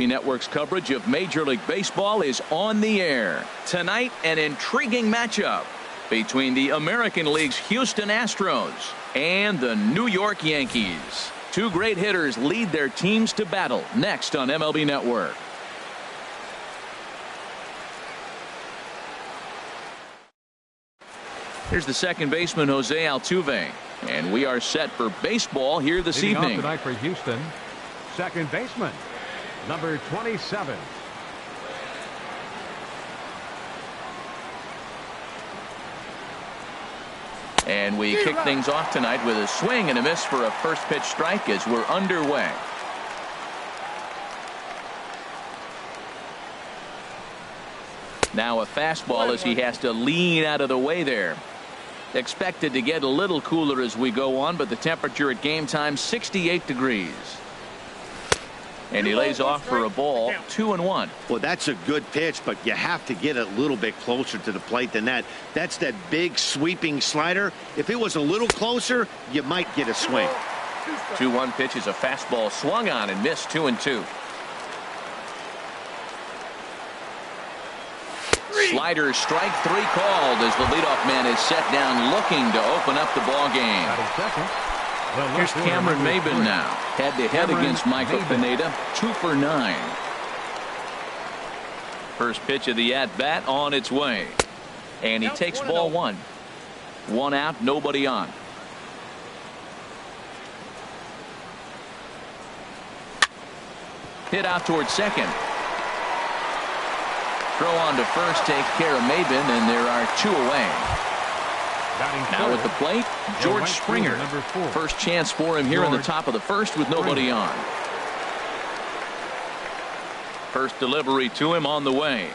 MLB Network's coverage of Major League Baseball is on the air. Tonight, an intriguing matchup between the American League's Houston Astros and the New York Yankees. Two great hitters lead their teams to battle next on MLB Network. Here's the second baseman, Jose Altuve. And we are set for baseball here this evening. Tonight for Houston, second baseman, number 27. And we kick things off tonight with a swing and a miss for a first pitch strike as we're underway. Now a fastball as he has to lean out of the way there. Expected to get a little cooler as we go on, but the temperature at game time 68 degrees. And he lays off for a ball, 2-1. Well, that's a good pitch, but you have to get a little bit closer to the plate than that. That's that big sweeping slider. If it was a little closer, you might get a swing. 2-1 pitch is a fastball swung on and missed, 2-2. Slider strike three called as the leadoff man is set down looking to open up the ball game. Here's Cameron Maybin now. Head-to-head against Michael Pineda. 2 for 9. First pitch of the at-bat on its way. And he takes ball one. One out, nobody on. Hit out towards second. Throw on to first takes care of Maybin, and there are 2 away. Now at the plate, George Springer. First chance for him here in the top of the first with nobody on. First delivery to him on the way.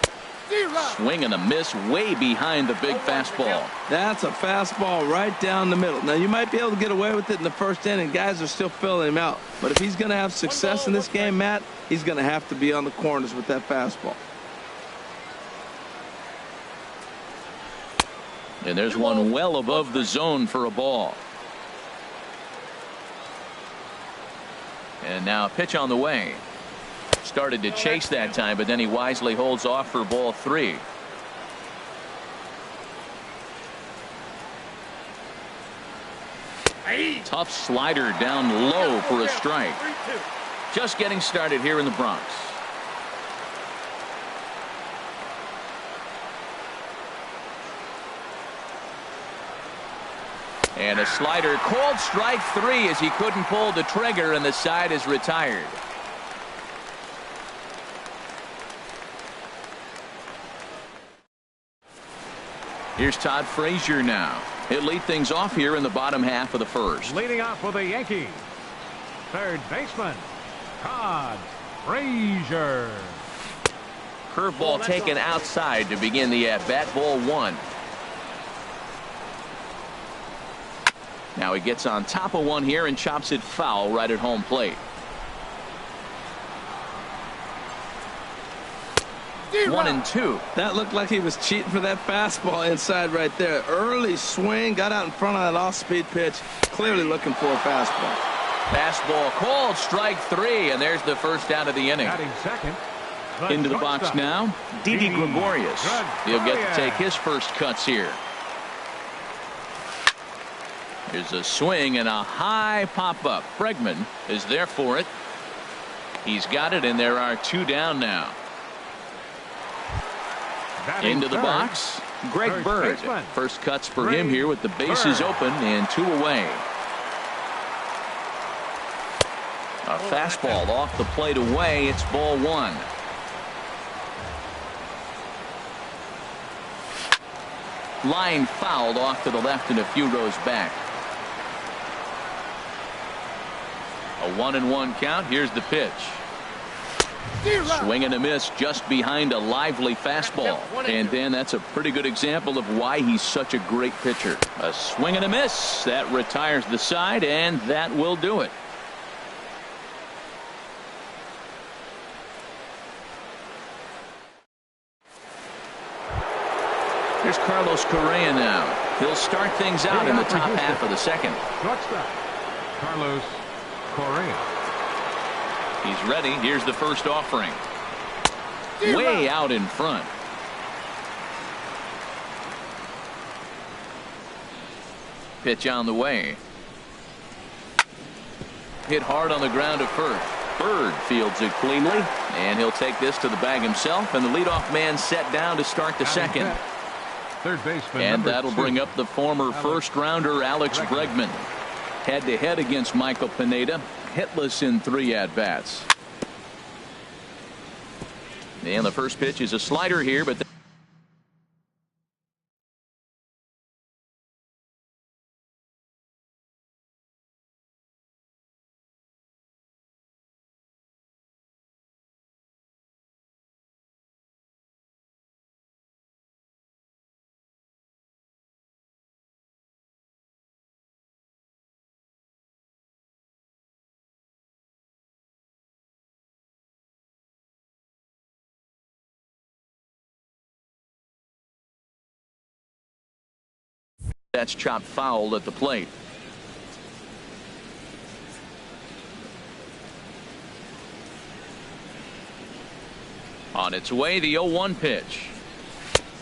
Swing and a miss way behind the big fastball. That's a fastball right down the middle. Now you might be able to get away with it in the first inning. Guys are still filling him out. But if he's going to have success in this game, Matt, he's going to have to be on the corners with that fastball. And there's one well above the zone for a ball. And now a pitch on the way. Started to chase that time, but then he wisely holds off for ball 3. Tough slider down low for a strike. Just getting started here in the Bronx. And a slider called strike 3 as he couldn't pull the trigger, and the side is retired. Here's Todd Frazier now. He'll lead things off here in the bottom half of the first. Leading off for the Yankees, third baseman, Todd Frazier. Curveball taken outside to begin the at-bat. Ball 1. Now he gets on top of one here and chops it foul right at home plate. 1-2. That looked like he was cheating for that fastball inside right there. Early swing, got out in front of that off-speed pitch. Clearly looking for a fastball. Fastball called strike 3, and there's the first out of the inning. Second, into the box now, Didi Gregorius. He'll get to take his first cuts here. Here's a swing and a high pop-up. Bregman is there for it. He's got it, and there are 2 down now. Into the box, Greg Bird. First cuts for him here with the bases open and 2 away. A fastball off the plate away. It's ball 1. Line fouled off to the left and a few rows back. A 1-1 count. Here's the pitch. Swing and a miss just behind a lively fastball. And then that's a pretty good example of why he's such a great pitcher. A swing and a miss. That retires the side, and that will do it. Here's Carlos Correa now. He'll start things out in the top half of the second. Shortstop, Carlos Correa. He's ready. Here's the first offering. Way out in front. Pitch on the way. Hit hard on the ground to first. Bird fields it cleanly, and he'll take this to the bag himself, and the leadoff man set down to start the second. Third baseman, and that'll 2. bring up the former first-rounder Alex Bregman. Head-to-head against Michael Pineda. Hitless in 3 at-bats. And the first pitch is a slider here, but that's chopped foul at the plate. On its way, the 0-1 pitch.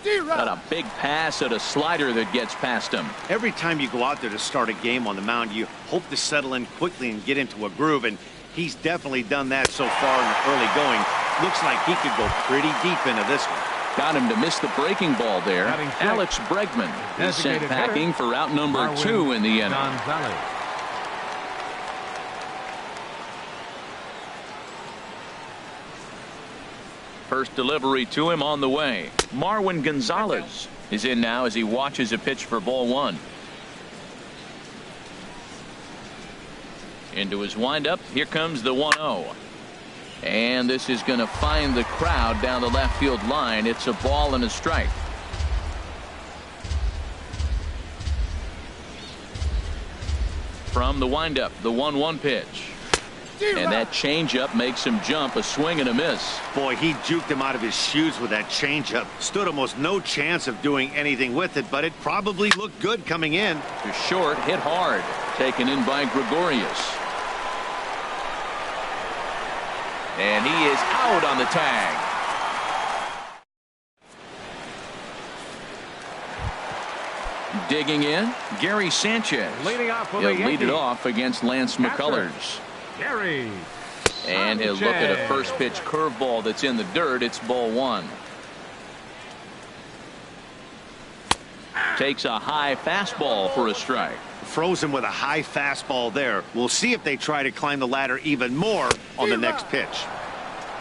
Got a big pass at a slider that gets past him. Every time you go out there to start a game on the mound, you hope to settle in quickly and get into a groove, and he's definitely done that so far in the early going. Looks like he could go pretty deep into this one. Got him to miss the breaking ball there. Alex Bregman is sent packing for out number 2 in the inning. First delivery to him on the way. Marwin Gonzalez is in now as he watches a pitch for ball 1. Into his windup. Here comes the 1-0. And this is going to find the crowd down the left field line. It's a ball and a strike. From the windup, the 1-1 pitch. And that changeup makes him jump. A swing and a miss. Boy, he juked him out of his shoes with that changeup. Stood almost no chance of doing anything with it, but it probably looked good coming in. To short, hit hard. Taken in by Gregorius. And he is out on the tag. Digging in, Gary Sanchez. Leading off He'll lead it off against Lance McCullers. Gary. And he'll look at a first pitch curveball that's in the dirt. It's ball 1. Takes a high fastball for a strike. Frozen with a high fastball there. We'll see if they try to climb the ladder even more on the next pitch.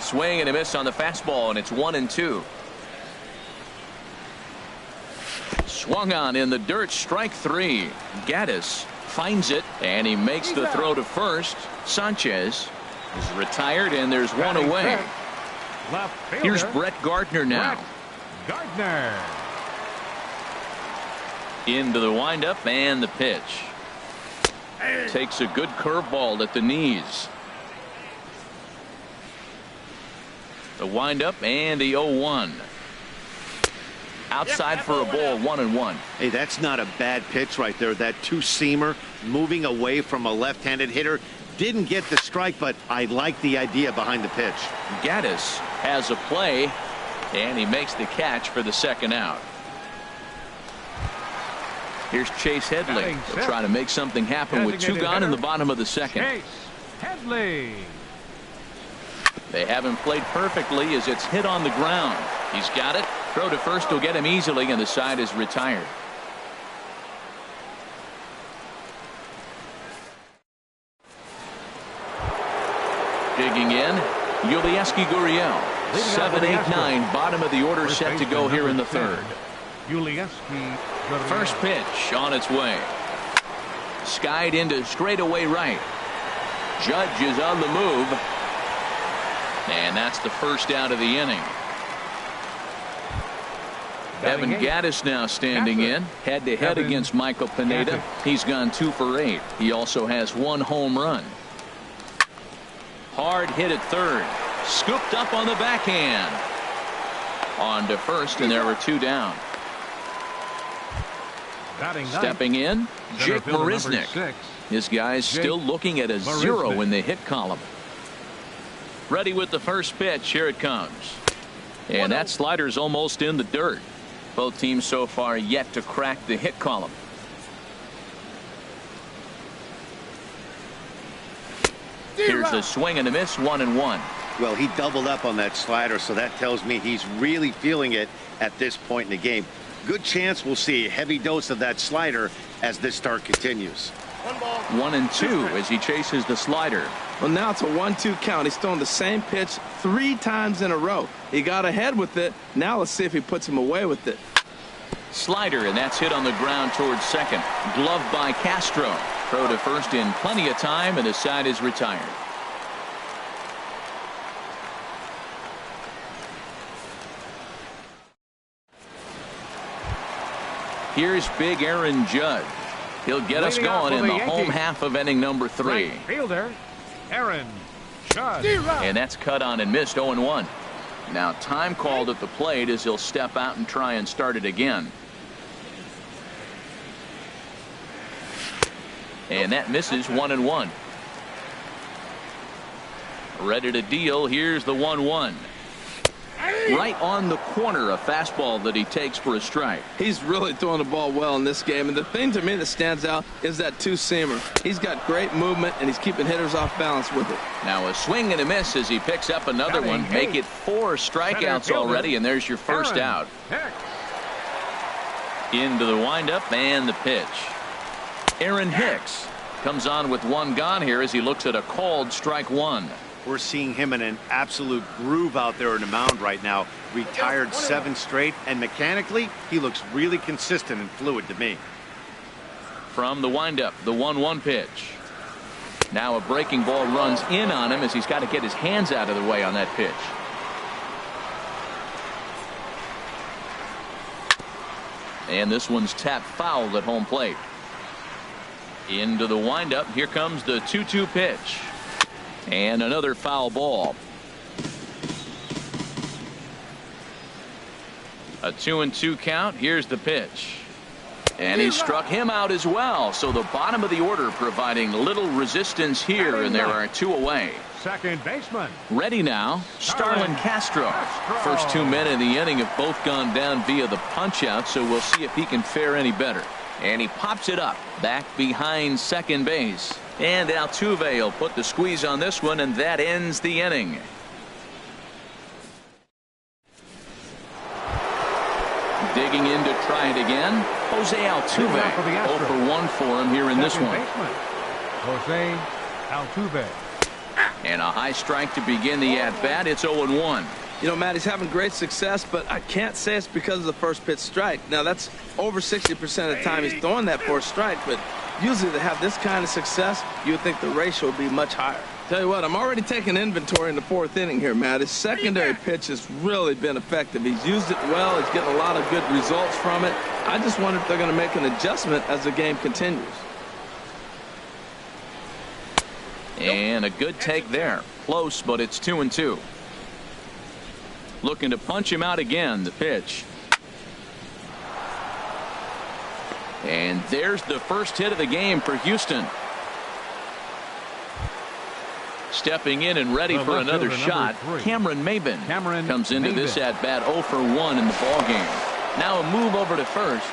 Swing and a miss on the fastball, and it's 1-2. Swung on in the dirt, strike 3. Gaddis finds it, and he makes the throw to first. Sanchez is retired, and there's one away. Here's Brett Gardner now. Gardner. Into the windup and the pitch. Takes a good curveball at the knees. The windup and the 0-1. Outside for a ball, 1-1. Hey, that's not a bad pitch right there. That two-seamer moving away from a left-handed hitter. Didn't get the strike, but I like the idea behind the pitch. Gaddis has a play, and he makes the catch for the second out. Here's Chase Headley. He'll try to make something happen with 2 gone in the bottom of the second. Chase Headley. They haven't played perfectly as it's hit on the ground. He's got it. Throw to first will get him easily, and the side is retired. Digging in, Yulieski Gurriel. 7-8-9, bottom of the order set to go here in the third. Yulieski Gurriel. First pitch on its way. Skied into straightaway right. Judge is on the move. And that's the first out of the inning. Evan Gaddis now standing in, head-to-head against Michael Pineda. He's gone 2 for 8. He also has 1 home run. Hard hit at third. Scooped up on the backhand. On to first, and there were 2 down. Stepping in, Jake Marisnick. His guy's still looking at a 0 in the hit column. Ready with the first pitch. Here it comes. And that slider's almost in the dirt. Both teams so far yet to crack the hit column. Here's a swing and a miss, 1-1. Well, he doubled up on that slider, so that tells me he's really feeling it at this point in the game. Good chance we'll see a heavy dose of that slider as this start continues. 1-2 as he chases the slider. Well, now it's a 1-2 count. He's thrown the same pitch 3 times in a row. He got ahead with it. Now let's see if he puts him away with it. Slider, and that's hit on the ground towards second. Gloved by Castro. Throw to first in plenty of time, and the side is retired. Here's big Aaron Judge. He'll get us going in the home half of inning number 3. Right fielder, Aaron Judge. And that's cut on and missed, 0-1. Now time called at the plate as he'll step out and try and start it again. And that misses, 1-1. Ready to deal. Here's the 1-1. Right on the corner, a fastball that he takes for a strike. He's really throwing the ball well in this game, and the thing to me that stands out is that two-seamer. He's got great movement, and he's keeping hitters off balance with it. Now a swing and a miss as he picks up another one. Make it 4 strikeouts already, and there's your first out. Into the windup and the pitch. Aaron Hicks comes on with 1 gone here as he looks at a called strike 1. We're seeing him in an absolute groove out there in the mound right now. Retired 7 straight, and mechanically, he looks really consistent and fluid to me. From the windup, the 1-1 pitch. Now a breaking ball runs in on him as he's got to get his hands out of the way on that pitch. And this one's tapped foul at home plate. Into the windup. Here comes the 2-2 pitch. And another foul ball. A 2-2 count. Here's the pitch. And he struck him out as well. So the bottom of the order providing little resistance here, and there are 2 away. Second baseman. Ready now, Starlin Castro. First 2 men in the inning have both gone down via the punch-out, so we'll see if he can fare any better. And he pops it up back behind second base. And Altuve will put the squeeze on this one, and that ends the inning. Digging in to try it again, Jose Altuve. 0 for 1 for him here in this one. Jose Altuve. And a high strike to begin the at-bat. It's 0-1. You know, Matt, he's having great success, but I can't say it's because of the first pitch strike. Now, that's over 60% of the time he's throwing that for a strike, but usually to have this kind of success, you would think the ratio would be much higher. Tell you what, I'm already taking inventory in the 4th inning here, Matt. His secondary pitch has really been effective. He's used it well. He's getting a lot of good results from it. I just wonder if they're going to make an adjustment as the game continues. And a good take there. Close, but it's 2-2. Looking to punch him out again. The pitch. And there's the first hit of the game for Houston. Stepping in and ready for another shot, Cameron Maybin comes into this at bat 0 for 1 in the ball game. Now a move over to first.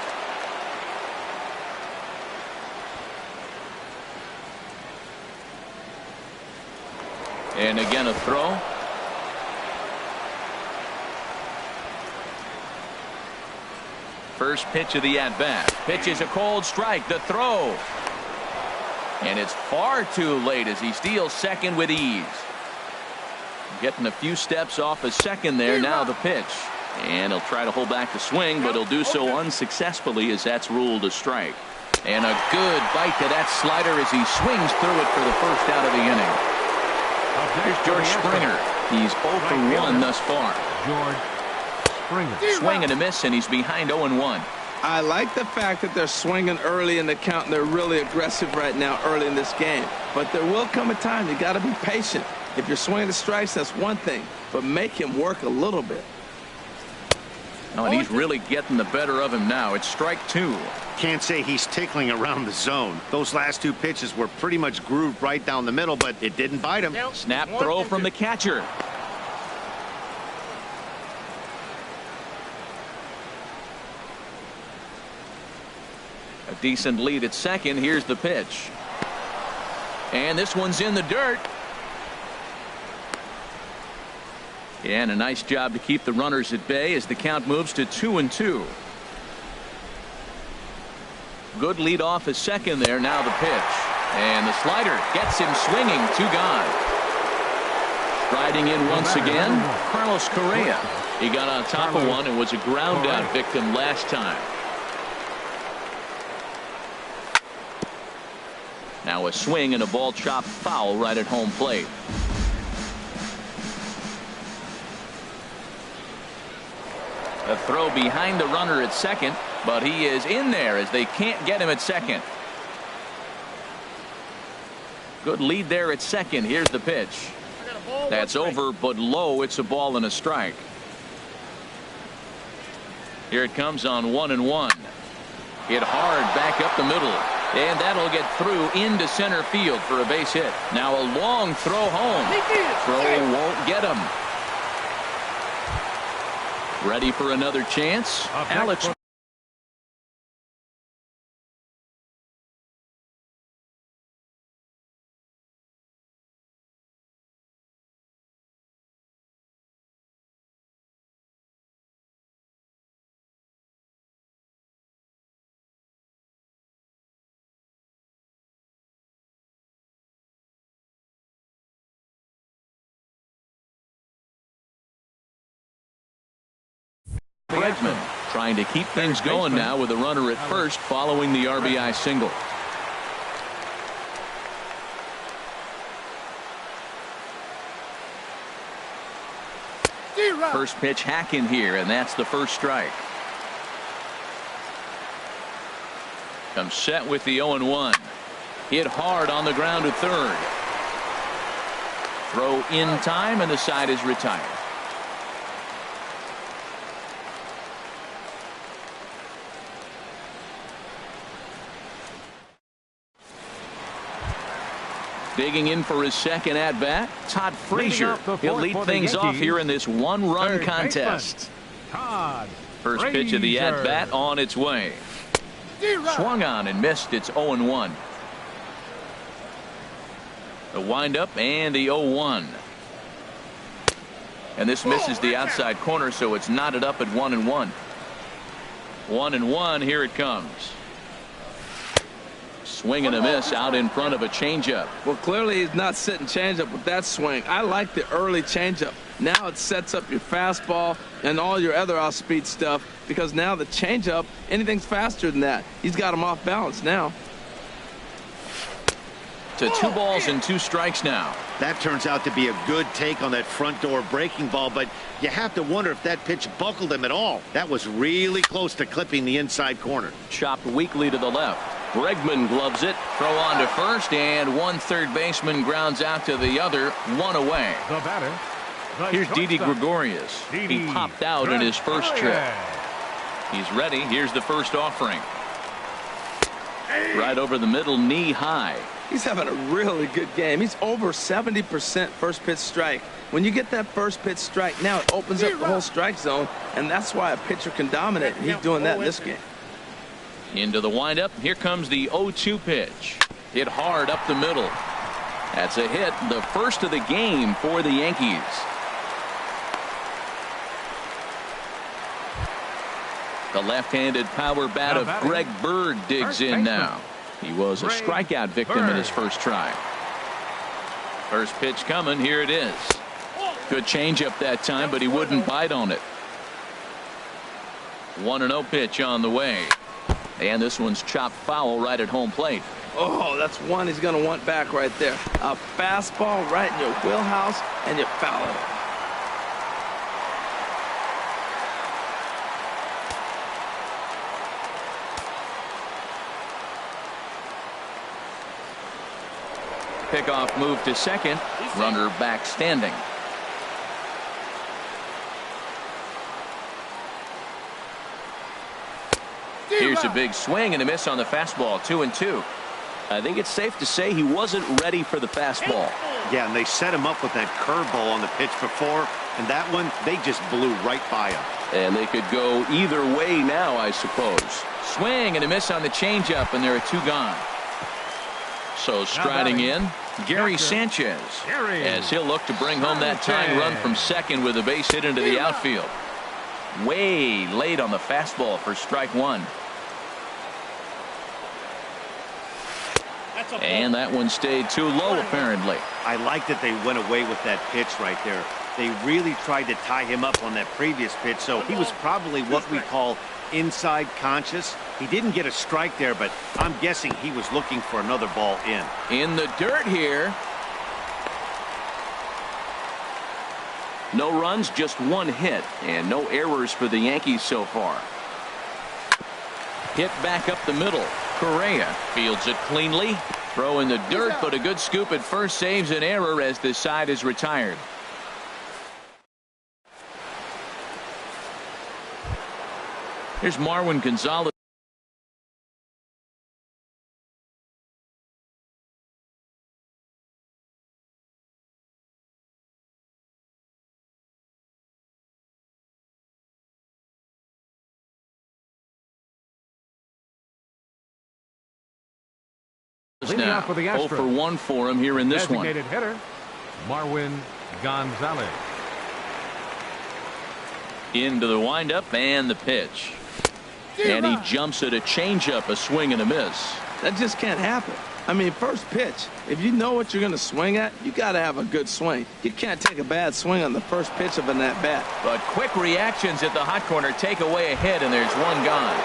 And again a throw. First pitch of the at-bat. Pitch is a cold strike. The throw. And it's far too late as he steals second with ease. Getting a few steps off a second there. Now the pitch. And he'll try to hold back the swing, but he'll do so unsuccessfully as that's ruled a strike. And a good bite to that slider as he swings through it for the first out of the inning. Here's George Springer. He's 0 for 1 thus far. George Springer. Swing and a miss, and he's behind 0-1. I like the fact that they're swinging early in the count, and they're really aggressive right now early in this game. But there will come a time you got to be patient. If you're swinging the strikes, that's one thing, but make him work a little bit. Oh, and he's really getting the better of him now. It's strike 2. Can't say he's tickling around the zone. Those last 2 pitches were pretty much grooved right down the middle, but it didn't bite him. Snap throw from the catcher. A decent lead at second. Here's the pitch. And this one's in the dirt. Yeah, and a nice job to keep the runners at bay as the count moves to 2-2. Good lead off at second there. Now the pitch. And the slider gets him swinging. 2 gone. Riding in once again, Carlos Correa. He got on top of one and was a ground out victim last time. Now a swing and a ball chopped foul right at home plate. A throw behind the runner at second, but he is in there as they can't get him at second. Good lead there at second. Here's the pitch. That's over, but low. It's a ball and a strike. Here it comes on 1-1. Hit hard back up the middle. And that'll get through into center field for a base hit. Now a long throw home. Throw won't get him. Ready for another chance? Alex. Bregman trying to keep things going now with a runner at first following the RBI single. First pitch hack in here, and that's the first strike. Comes set with the 0-1. Hit hard on the ground to third. Throw in time, and the side is retired. Digging in for his second at-bat, Todd Frazier. He'll lead things off here in this one-run contest. First pitch of the at-bat on its way. Swung on and missed. It's 0-1. The windup and the 0-1. And this misses the outside corner, so it's knotted up at 1-1. 1-1. Here it comes. Swing and a miss out in front of a changeup. Well, clearly he's not sitting changeup with that swing. I like the early changeup. Now it sets up your fastball and all your other off-speed stuff, because now the changeup, anything's faster than that. He's got him off balance now. To 2 balls and 2 strikes now. That turns out to be a good take on that front door breaking ball, but you have to wonder if that pitch buckled him at all. That was really close to clipping the inside corner. Chopped weakly to the left. Bregman gloves it. Throw on to first, and one third baseman grounds out to the other. 1 away. The batter. Here's Didi Gregorius. He popped out in his first trip. He's ready. Here's the first offering. Right over the middle, knee high. He's having a really good game. He's over 70% first pitch strike. When you get that first pitch strike, now it opens up the whole strike zone, and that's why a pitcher can dominate. And he's doing that in this game. Into the windup. Here comes the 0-2 pitch. Hit hard up the middle. That's a hit, the first of the game for the Yankees. The left-handed power bat of Greg Bird digs in now. He was a strikeout victim in his first try. First pitch coming. Here it is. Good changeup that time, but he wouldn't bite on it. 1-0 pitch on the way. And this one's chopped foul right at home plate. Oh, that's one he's going to want back right there. A fastball right in your wheelhouse, and you foul it. Pickoff move to second. Runner back standing. Here's a big swing and a miss on the fastball. 2-2. I think it's safe to say he wasn't ready for the fastball. Yeah, and they set him up with that curveball on the pitch before, and that one, they just blew right by him. And they could go either way now, I suppose. Swing and a miss on the changeup, and there are 2 gone. So striding in, Gary Sanchez, as he'll look to bring home that tying run from second with a base hit into the outfield. Way late on the fastball for strike 1. And that one stayed too low, apparently. I like that they went away with that pitch right there. They really tried to tie him up on that previous pitch, so he was probably what we call inside conscious. He didn't get a strike there, but I'm guessing he was looking for another ball in. In the dirt here. No runs, just 1 hit, and no errors for the Yankees so far. Hit back up the middle. Correa fields it cleanly. Throw in the dirt, but a good scoop at first saves an error as this side is retired. Here's Marwin Gonzalez. Leading off for the Astros. 0 for 1 for him here in this one. Designated hitter, Marwin Gonzalez. Into the windup and the pitch. And he jumps at a changeup, a swing and a miss. That just can't happen. I mean, first pitch, if you know what you're going to swing at, you got to have a good swing. You can't take a bad swing on the first pitch of an at-bat. But quick reactions at the hot corner take away a hit, and there's 1 gone.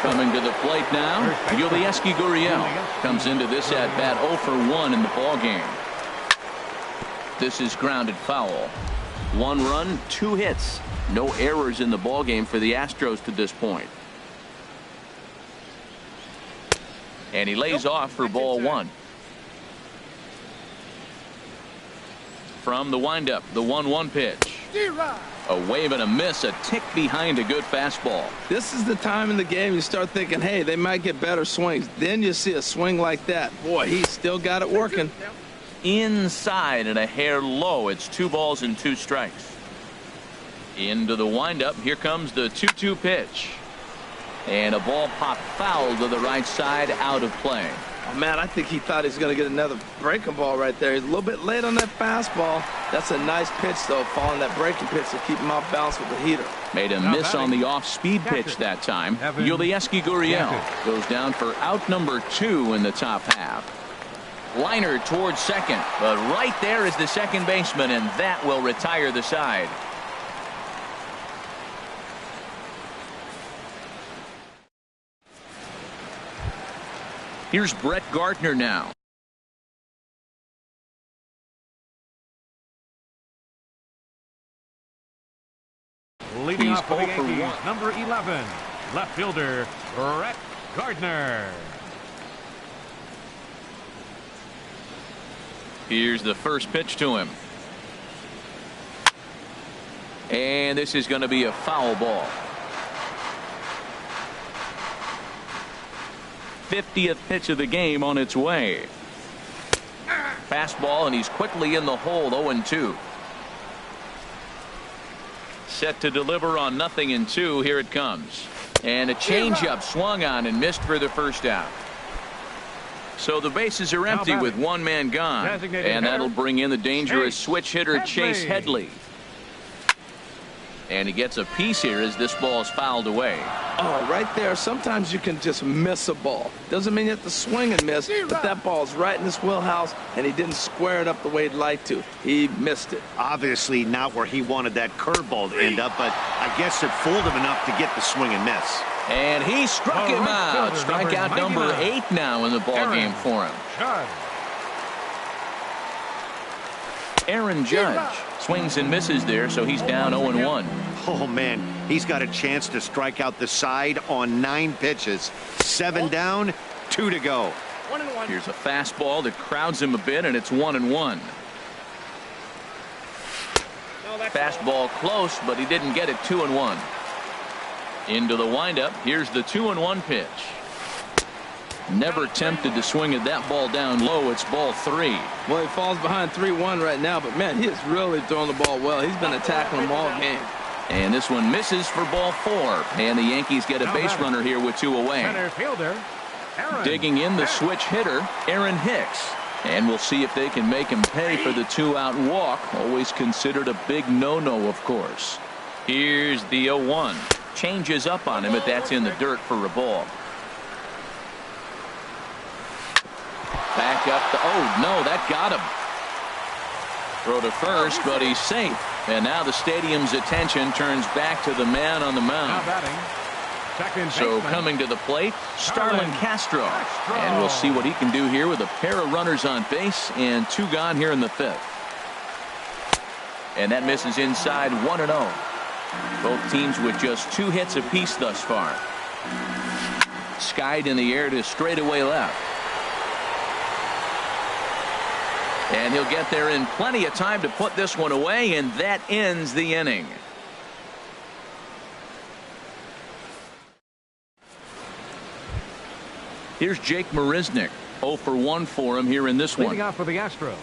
Coming to the plate now, Yulieski Gurriel comes into this at-bat 0 for 1 in the ballgame. This is grounded foul. 1 run, 2 hits. No errors in the ballgame for the Astros to this point. And he lays off for ball 1. From the windup, the 1-1 pitch. A wave and a miss, a tick behind a good fastball. This is the time in the game you start thinking, hey, they might get better swings. Then you see a swing like that. Boy, he's still got it working. Inside and a hair low. It's 2 balls and 2 strikes. Into the windup. Here comes the 2-2 pitch. And a ball popped foul to the right side, out of play. Oh, man, I think he thought he was going to get another breaking ball right there. He's a little bit late on that fastball. That's a nice pitch, though, following that breaking pitch to keep him off balance with the heater. Made a miss on the off-speed pitch that time. Yulieski Gurriel goes down for out number 2 in the top half. Liner towards second, but right there is the second baseman, and that will retire the side. Here's Brett Gardner now. Leading off for the Yankees, number 11, left fielder, Brett Gardner. Here's the first pitch to him. And this is going to be a foul ball. 50th pitch of the game on its way. Fastball, and he's quickly in the hole. 0-2. Set to deliver on 0-2. Here it comes. And a changeup swung on and missed for the first out. So the bases are empty with 1 man gone. And that'll bring in the dangerous switch hitter Chase Headley. And he gets a piece here as this ball is fouled away. Oh, right there. Sometimes you can just miss a ball. Doesn't mean you have to swing and miss, but that ball's right in his wheelhouse, and he didn't square it up the way he'd like to. He missed it. Obviously not where he wanted that curveball to end up, but I guess it fooled him enough to get the swing and miss. And he struck him out. Strikeout number 8 now in the ballgame for him. Aaron Judge swings and misses there, so he's down 0-1. Oh, man, he's got a chance to strike out the side on 9 pitches. 7 down, 2 to go. Here's a fastball that crowds him a bit, and it's 1-1. Fastball close, but he didn't get it. 2-1. Into the windup. Here's the 2-1 pitch. Never tempted to swing at that ball down low. It's ball 3. Well, he falls behind 3-1 right now, but man, he is really throwing the ball well. He's been attacking them all game. And this one misses for ball 4. And the Yankees get a base runner here with 2 away. Center fielder, Aaron. Digging in the switch hitter, Aaron Hicks. And we'll see if they can make him pay for the 2-out walk. Always considered a big no-no, of course. Here's the 0-1. Changes up on him, but that's in the dirt for a ball. Back up the, oh no, that got him. Throw to first, but he's safe. And now the stadium's attention turns back to the man on the mound. Now batting, second So baseman, coming to the plate, Starlin Castro. And we'll see what he can do here with a pair of runners on base and 2 gone here in the 5th. And that misses inside 1-0. Both teams with just 2 hits apiece thus far. Skied in the air to straightaway left. And he'll get there in plenty of time to put this one away, and that ends the inning. Here's Jake Marisnick. 0 for 1 for him here in this one. Leading off for the Astros.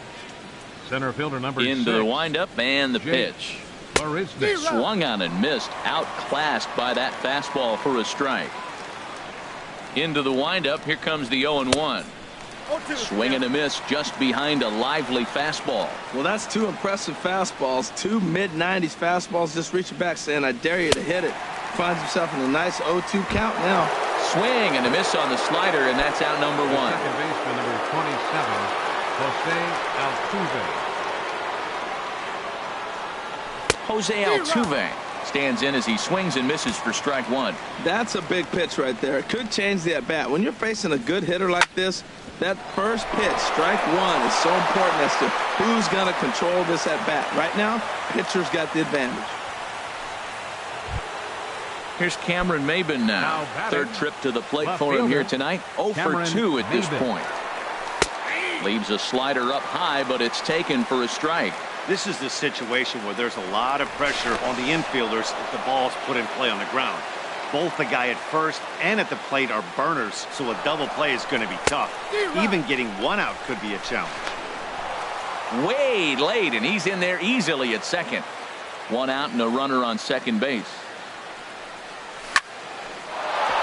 Center fielder number 6. Into the windup and the pitch. Marisnick. Swung on and missed. Outclassed by that fastball for a strike. Into the windup. Here comes the 0-1. Swing and a miss just behind a lively fastball. Well, that's 2 impressive fastballs. 2 mid-90s fastballs just reaching back saying, I dare you to hit it. Finds himself in a nice 0-2 count now. Swing and a miss on the slider, and that's out number 1. Second baseman number 27, Jose Altuve. Jose Altuve stands in as he swings and misses for strike 1. That's a big pitch right there. It could change the at-bat. When you're facing a good hitter like this, that first pitch, strike 1, is so important as to who's going to control this at-bat. Right now, pitcher's got the advantage. Here's Cameron Maybin now. Third trip to the plate Left for him fielder, here tonight. 0 for 2 at this point. Leaves a slider up high, but it's taken for a strike. This is the situation where there's a lot of pressure on the infielders if the ball's put in play on the ground. Both the guy at first and at the plate are burners, so a double play is going to be tough. Even getting 1 out could be a challenge. Way late, and he's in there easily at second. 1 out and a runner on second base.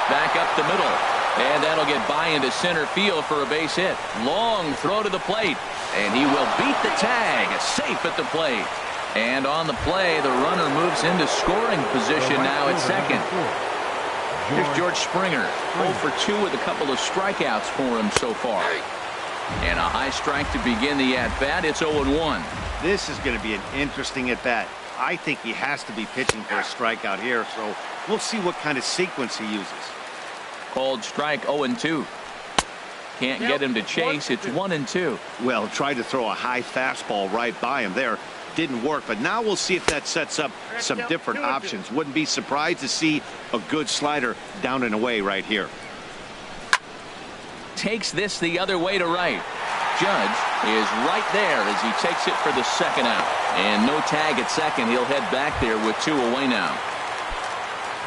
Back up the middle, and that'll get by into center field for a base hit. Long throw to the plate, and he will beat the tag. Safe at the plate. And on the play, the runner moves into scoring position now at second. Here's George Springer. 0 for 2 with a couple of strikeouts for him so far. And a high strike to begin the at-bat. It's 0-1. This is going to be an interesting at-bat. I think he has to be pitching for a strikeout here, so we'll see what kind of sequence he uses. Called strike 0-2. Can't get him to chase. It's 1-2. Well, tried to throw a high fastball right by him there. Didn't work, but now we'll see if that sets up some different options. Wouldn't be surprised to see a good slider down and away right here. Takes this the other way to right. Judge is right there as he takes it for the second out. And no tag at second. He'll head back there with 2 away now.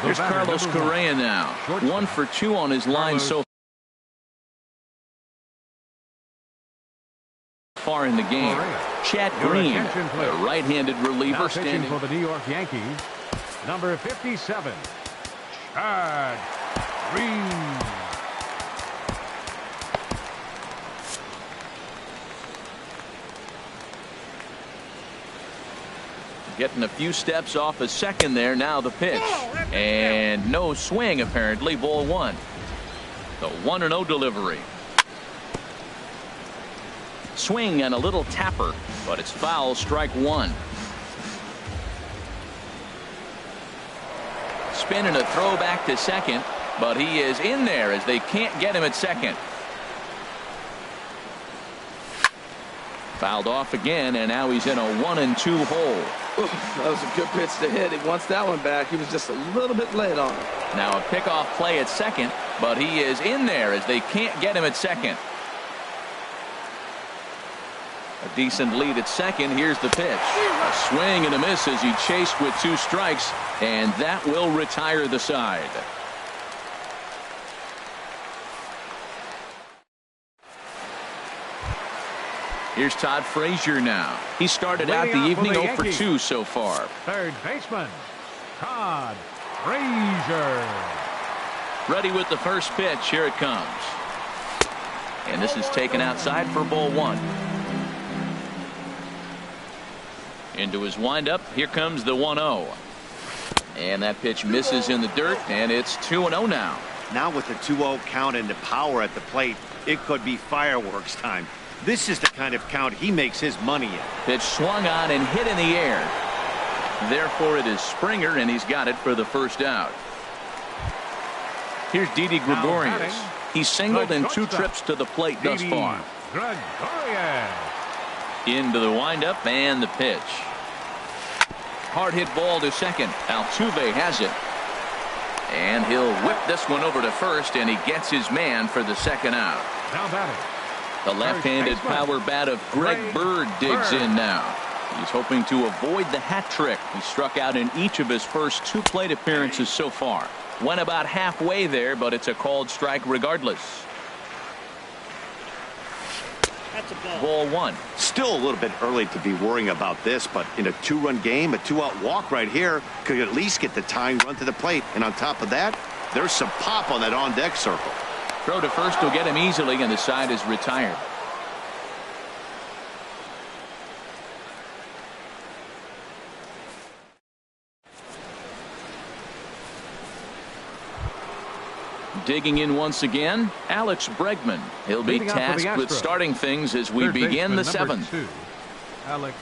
Here's Carlos Correa now. 1 for 2 on his line so far in the game. Chad Green, the right-handed reliever, standing for the New York Yankees, number 57, Chad Green. Getting a few steps off a second there. Now the pitch. And no swing, apparently. Ball 1. The 1-0 delivery. Swing and a little tapper, but it's foul. Strike 1. Spin and a throw back to second, but he is in there as they can't get him at second. Fouled off again, and now he's in a 1-2 hole. Oof, that was a good pitch to hit. He wants that one back. He was just a little bit late on it. Now a pickoff play at second, but he is in there as they can't get him at second. A decent lead at second. Here's the pitch. A swing and a miss as he chased with 2 strikes, and that will retire the side. Here's Todd Frazier now. He started out the evening 0 for 2 so far. Third baseman, Todd Frazier. Ready with the first pitch. Here it comes. And this is taken outside for ball 1. Into his windup. Here comes the 1-0. And that pitch misses in the dirt, and it's 2-0 now. Now with the 2-0 count and the power at the plate, it could be fireworks time. This is the kind of count he makes his money in. Pitch swung on and hit in the air. Therefore, it is Springer, and he's got it for the first out. Here's Didi Gregorius. He's singled in 2 trips to the plate thus far. Gregorius. Into the windup and the pitch. Hard hit ball to second. Altuve has it. And he'll whip this one over to first, and he gets his man for the second out. Now batting. The left-handed power bat of Greg Bird digs in now. He's hoping to avoid the hat trick. He struck out in each of his first 2 plate appearances so far. Went about halfway there, but it's a called strike regardless. That's a ball. Ball 1. Still a little bit early to be worrying about this, but in a 2-run game, a 2-out walk right here could at least get the tying run to the plate. And on top of that, there's some pop on that on-deck circle. Throw to first will get him easily, and the side is retired. Digging in once again, Alex Bregman. He'll be tasked with starting things as we begin the 7th. Alex.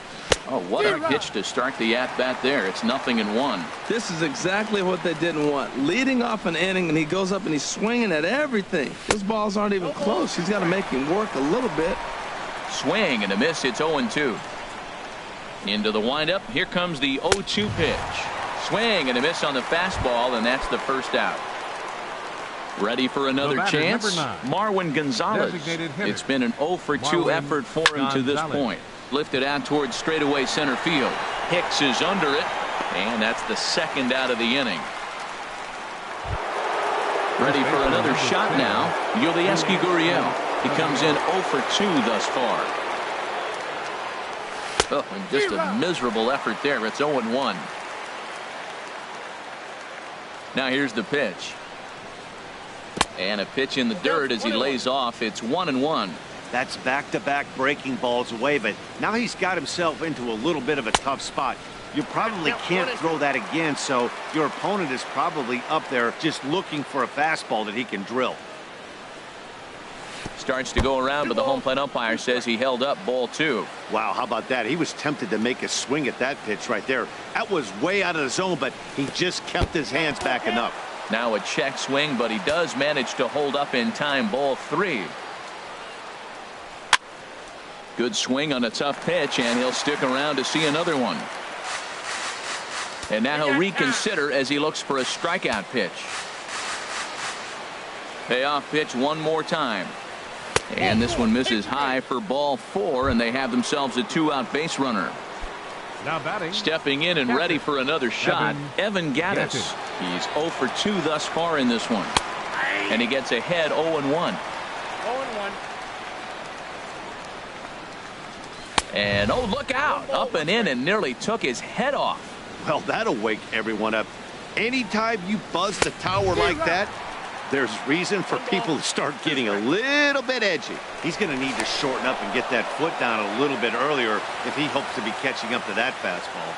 Oh, what a pitch to start the at-bat there. It's 0-1. This is exactly what they didn't want. Leading off an inning, and he goes up and he's swinging at everything. Those balls aren't even close. He's got to make him work a little bit. Swing and a miss. It's 0-2. Into the windup. Here comes the 0-2 pitch. Swing and a miss on the fastball, and that's the first out. Ready for another chance. Marwin Gonzalez. It's been an 0 for 2 effort for him to this point. Lifted out towards straightaway center field. Hicks is under it, and that's the second out of the inning. Ready for another shot now. Yulieski Gurriel. He comes in 0 for 2 thus far. Oh, and just a miserable effort there. It's 0-1. Now here's the pitch. And a pitch in the dirt as he lays off. It's 1-1. That's back-to-back breaking balls away, but now he's got himself into a little bit of a tough spot. You probably can't throw that again, so your opponent is probably up there just looking for a fastball that he can drill. Starts to go around, but the home plate umpire says he held up ball 2. Wow, how about that? He was tempted to make a swing at that pitch right there. That was way out of the zone, but he just kept his hands back enough. Now a check swing, but he does manage to hold up in time. Ball 3. Good swing on a tough pitch, and he'll stick around to see another one. And now he'll reconsider as he looks for a strikeout pitch. Payoff pitch one more time. And this one misses high for ball 4, and they have themselves a 2-out base runner. Now batting. Stepping in and ready for another shot, Evan Gattis. He's 0 for 2 thus far in this one. And he gets ahead 0-1. 0-1. And oh, look out. Up and in and nearly took his head off. Well, that'll wake everyone up. Anytime you buzz the tower like that, there's reason for people to start getting a little bit edgy. He's going to need to shorten up and get that foot down a little bit earlier if he hopes to be catching up to that fastball.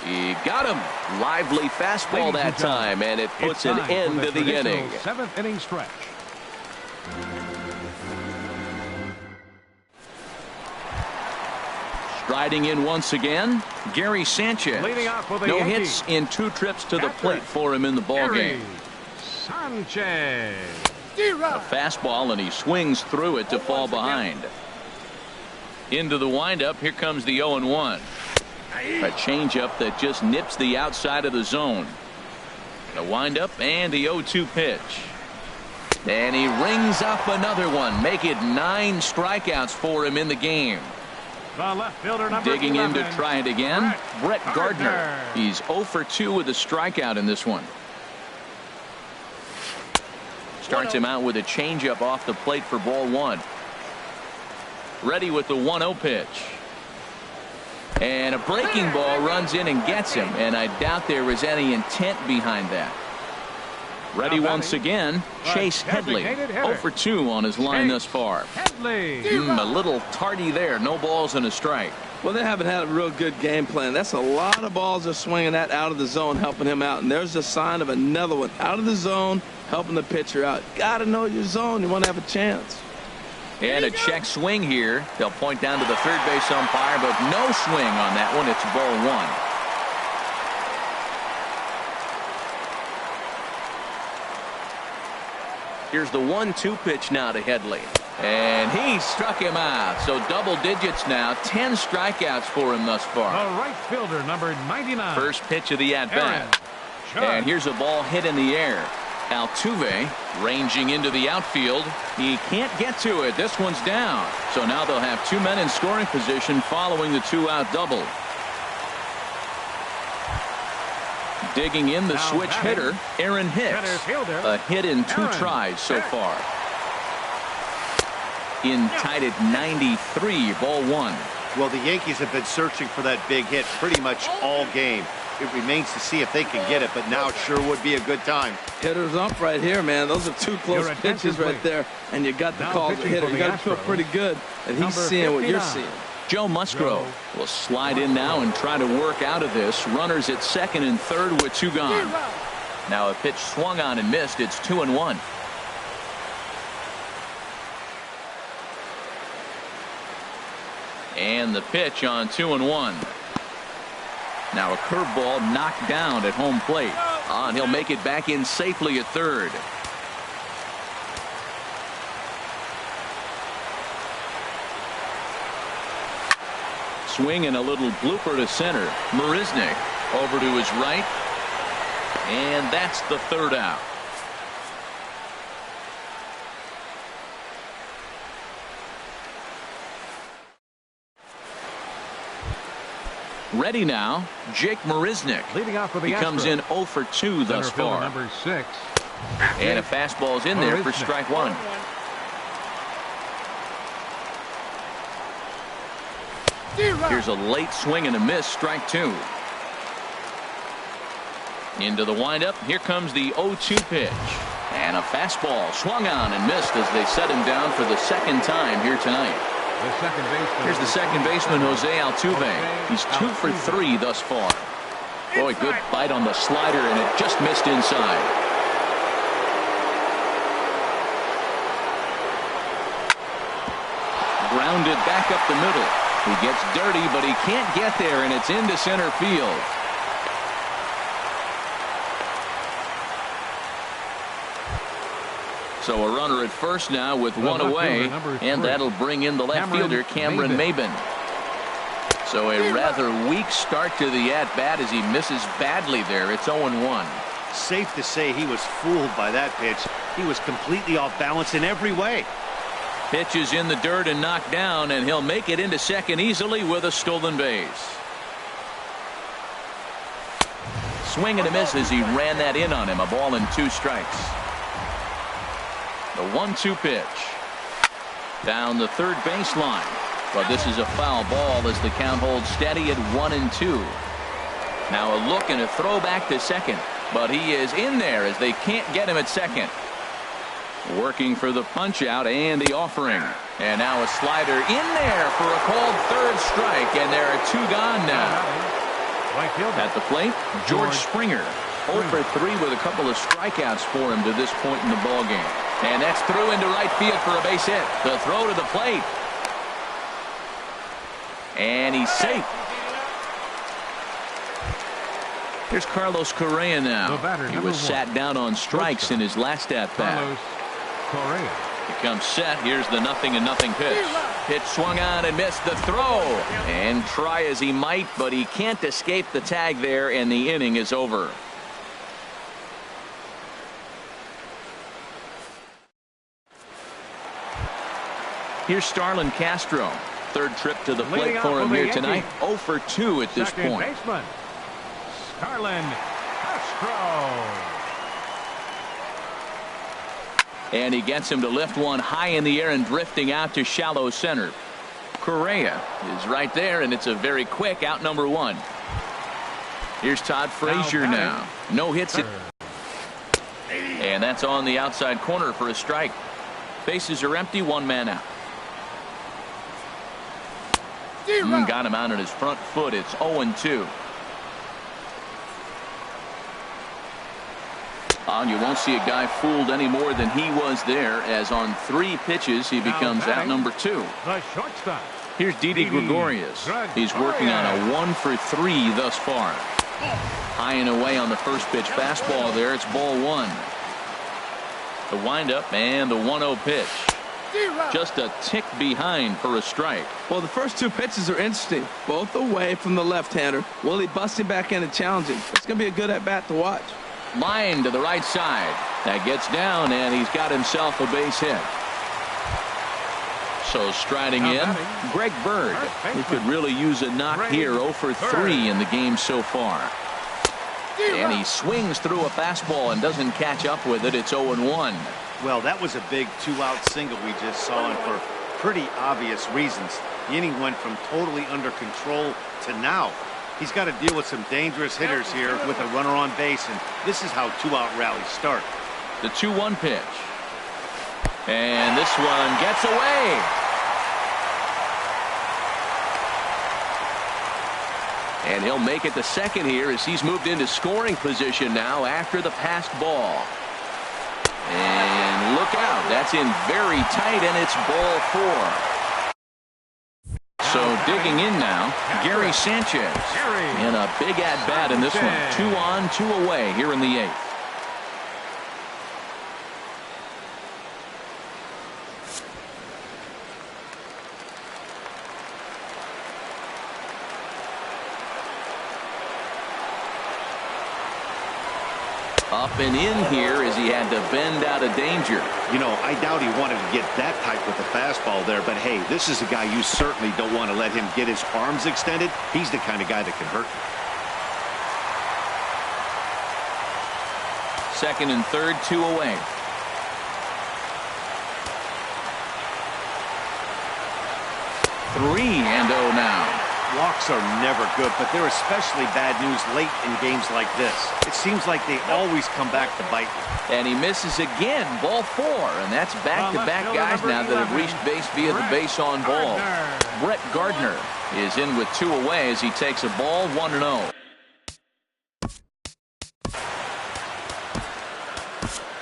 He got him. Lively fastball that time, and it puts an end to the inning. 7th inning stretch. Striding in once again, Gary Sanchez. No hits in 2 trips to the plate for him in the ballgame. Sanchez. A fastball, and he swings through it to fall behind. Into the windup, here comes the 0-1. A changeup that just nips the outside of the zone. The windup and the 0-2 pitch. And he rings up another one. Make it 9 strikeouts for him in the game. The left fielder, number Digging 11, in to try it again, Brett Gardner. He's 0 for 2 with a strikeout in this one. Starts him out with a changeup off the plate for ball 1. Ready with the 1-0 pitch. And a breaking ball runs in and gets him, and I doubt there was any intent behind that. Ready once again, Chase Headley. 0 for 2 on his line thus far. A little tardy there. No balls and a strike. Well, they haven't had a real good game plan. That's a lot of balls they're swinging at out of the zone, helping him out. And there's a sign of another one out of the zone, helping the pitcher out. Got to know your zone. You want to have a chance. And a check swing here. They'll point down to the third base umpire, but no swing on that one. It's ball 1. Here's the 1-2 pitch now to Headley. And he struck him out. So double digits now. 10 strikeouts for him thus far. The right fielder, number 99. First pitch of the at-bat. And here's a ball hit in the air. Altuve ranging into the outfield. He can't get to it. This one's down. So now they'll have 2 men in scoring position following the 2-out double. Digging in the switch hitter, Aaron Hicks. A hit in 2 tries so far. In tied at 93, ball 1. Well, the Yankees have been searching for that big hit pretty much all game. It remains to see if they can get it, but now it sure would be a good time. Hitter's up right here, man. Those are 2 close pitches right there, and you got the call to hit it. You got to feel pretty good that he's seeing what you're seeing. Joe Musgrove will slide in now and try to work out of this. Runners at second and third with 2 gone. Now a pitch swung on and missed. It's 2-1. And the pitch on 2-1. Now a curveball knocked down at home plate. And he'll make it back in safely at third. Swing and a little blooper to center. Marisnick over to his right. And that's the 3rd out. Ready now, Jake Marisnick. Leading off for the He comes in 0 for 2 thus far. Number 6. And a fastball's in there for strike 1. Here's a late swing and a miss, strike 2. Into the windup. Here comes the 0-2 pitch. And a fastball swung on and missed as they set him down for the 2nd time here tonight. Here's the second baseman, Jose Altuve. He's 2 for 3 thus far. Boy, good bite on the slider, and it just missed inside. Grounded back up the middle. He gets dirty, but he can't get there, and it's into center field. So a runner at first now with 1 away, and that'll bring in the left fielder, Cameron Maybin. So a rather weak start to the at-bat as he misses badly there. It's 0-1. Safe to say he was fooled by that pitch. He was completely off balance in every way. Pitch is in the dirt and knocked down, and he'll make it into second easily with a stolen base. Swing and a miss as he ran that in on him. A ball and 2 strikes. The 1-2 pitch. Down the third baseline. But this is a foul ball as the count holds steady at 1-2. Now a look and a throw back to second. But he is in there as they can't get him at second. Working for the punch out and the offering. And now a slider in there for a called 3rd strike. And there are 2 gone now. At the plate, George Springer. 0 for 3 with a couple of strikeouts for him to this point in the ballgame. And that's through into right field for a base hit. The throw to the plate. And he's safe. Here's Carlos Correa now. He was sat down on strikes in his last at-bat. He comes set. Here's the 0-0 pitch. Pitch swung on and missed the throw. And try as he might, but he can't escape the tag there, and the inning is over. Here's Starlin Castro. Third trip to the plate for him here tonight. 0 for 2 at this point. Baseman, Starlin Castro. And he gets him to lift one high in the air and drifting out to shallow center. Correa is right there, and it's a very quick out number 1. Here's Todd Frazier now. No hits. And that's on the outside corner for a strike. Bases are empty, 1 man out. Got him out on his front foot. It's 0-2. And you won't see a guy fooled any more than he was there, as on 3 pitches he becomes out number 2. The shortstop. Here's Didi Gregorius. He's working on a 1 for 3 thus far. High and away on the first pitch fastball there. It's ball 1. The windup and the 1-0 pitch. Just a tick behind for a strike. Well, the first 2 pitches are interesting. Both away from the left-hander. Will he bust him back in and challenge him? It's going to be a good at-bat to watch. Line to the right side. That gets down, and he's got himself a base hit. So striding in, Greg Bird. He could really use a knock here. 0 for 3 in the game so far. And he swings through a fastball and doesn't catch up with it. It's 0-1. Well, that was a big 2-out single we just saw, and for pretty obvious reasons. The inning went from totally under control to now. He's got to deal with some dangerous hitters here with a runner on base, and this is how 2-out rallies start. The 2-1 pitch. And this one gets away. And he'll make it the second here as he's moved into scoring position now after the passed ball. And look out. That's in very tight, and it's ball 4. So digging in now, Gary Sanchez. And a big at-bat in this one. 2 on, 2 away here in the 8th. Up and in here as he had to bend out of danger. You know, I doubt he wanted to get that tight with the fastball there, but hey, this is a guy you certainly don't want to let him get his arms extended. He's the kind of guy that can hurt you. Second and third, 2 away. Three and 0 now. Walks are never good, but they're especially bad news late in games like this. It seems like they always come back to bite you. And he misses again, ball 4, and that's back-to-back guys now that have reached base via the base on ball. Brett Gardner is in with 2 away as he takes a ball, 1-0.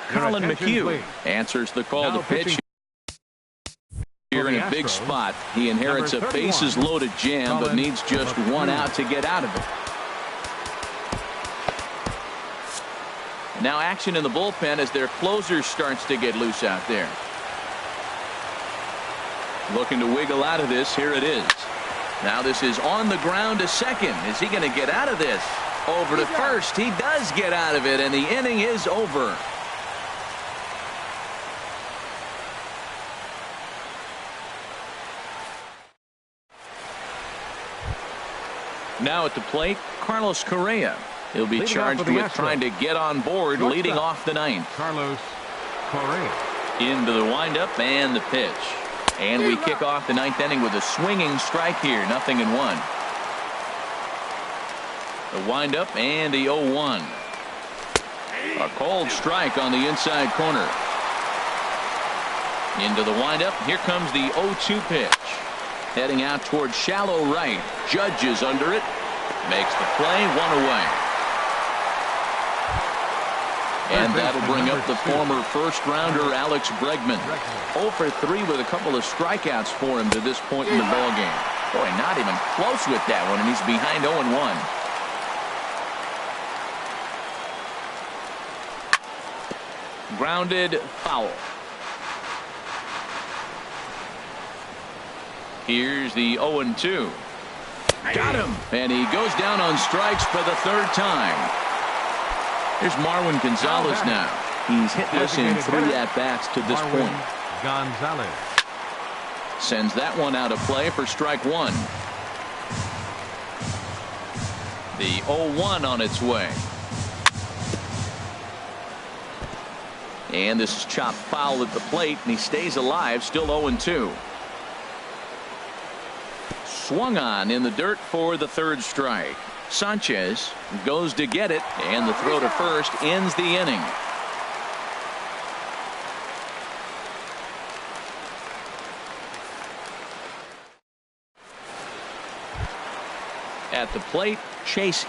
Colin McHugh answers the call to pitch. Here in a big spot. He inherits a bases-loaded jam, but needs just 1 out to get out of it. Now action in the bullpen as their closer starts to get loose out there. Looking to wiggle out of this. Here it is. Now this is on the ground to second. Is he going to get out of this? Over to first. He does get out of it, and the inning is over. Now at the plate, Carlos Correa. He'll be charged with trying to get on board, leading off the 9th. Carlos Correa. Into the windup and the pitch. And we kick off the 9th inning with a swinging strike here. 0-1. The windup and the 0-1. A cold strike on the inside corner. Into the windup. Here comes the 0-2 pitch. Heading out towards shallow right. Judge is under it. Makes the play, 1 away. And that'll bring up the former first-rounder Alex Bregman. 0 for 3 with a couple of strikeouts for him to this point in the ballgame. Boy, not even close with that one, and he's behind 0-1. Grounded foul. Here's the 0-2. Got him. And he goes down on strikes for the 3rd time. Here's Marwin Gonzalez now. He's hitless in 3 at-bats to this point. Gonzalez. Sends that one out of play for strike one. The 0-1 on its way. And this is chopped foul at the plate, and he stays alive, still 0-2. Swung on in the dirt for the third strike. Sanchez goes to get it, and the throw to first ends the inning. At the plate, Chase.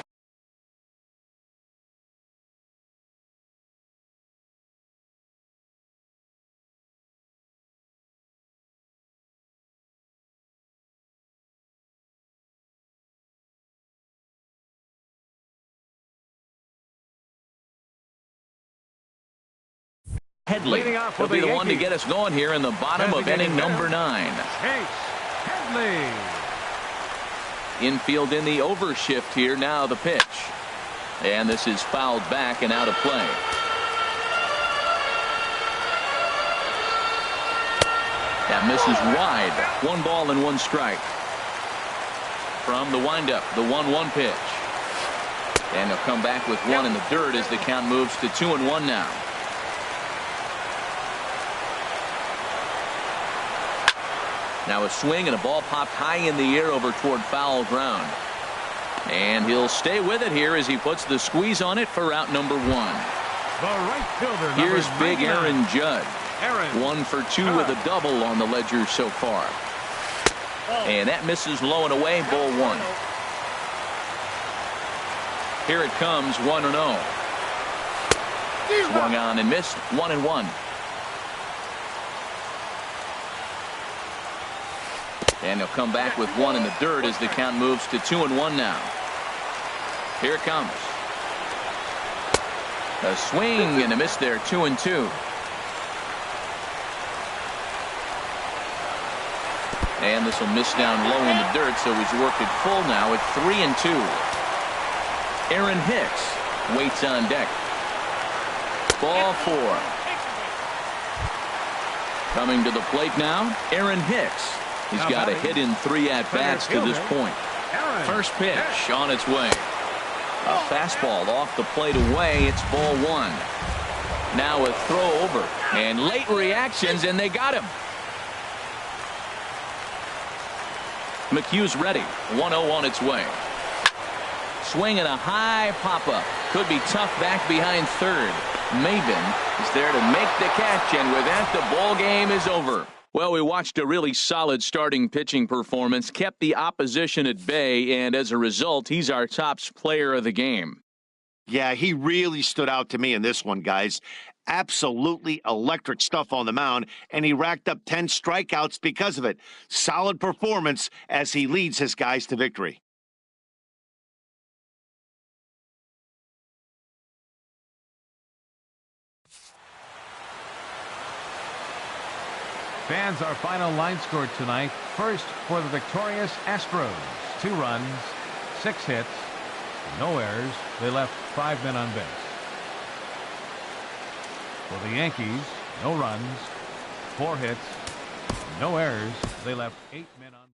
Headley will be the one to get us going here in the bottom of inning number 9. Chase Headley. Infield in the overshift here. Now the pitch. And this is fouled back and out of play. That misses wide. 1 ball and 1 strike. From the windup, the 1-1 pitch. And he'll come back with 1 in the dirt as the count moves to 2-1 now. Now a swing and a ball popped high in the air over toward foul ground. And he'll stay with it here as he puts the squeeze on it for out number 1. The right fielder. Here's big 99. Aaron Judd. Aaron 1 for 2 with a double on the ledger so far. And that misses low and away, ball 1. Here it comes, 1-0. Swung on and missed, 1-1. And he'll come back with 1 in the dirt as the count moves to 2-1 now. Here it comes. A swing and a miss there, 2-2. And this will miss down low in the dirt, so he's worked it full now at 3-2. Aaron Hicks waits on deck. Ball 4. Coming to the plate now, Aaron Hicks. He's got a hit in 3 at-bats to this point. First pitch on its way. A fastball off the plate away. It's ball 1. Now a throw over. And late reactions, and they got him. McHugh's ready. 1-0 on its way. Swing and a high pop-up. Could be tough back behind third. Maben is there to make the catch, and with that, the ball game is over. Well, we watched a really solid starting pitching performance, kept the opposition at bay, and as a result, he's our top player of the game. Yeah, he really stood out to me in this one, guys. Absolutely electric stuff on the mound, and he racked up 10 strikeouts because of it. Solid performance as he leads his guys to victory. Fans, our final line score tonight. First for the victorious Astros. 2 runs, 6 hits, no errors. They left 5 men on base. For the Yankees, no runs, 4 hits, no errors. They left 8 men on base.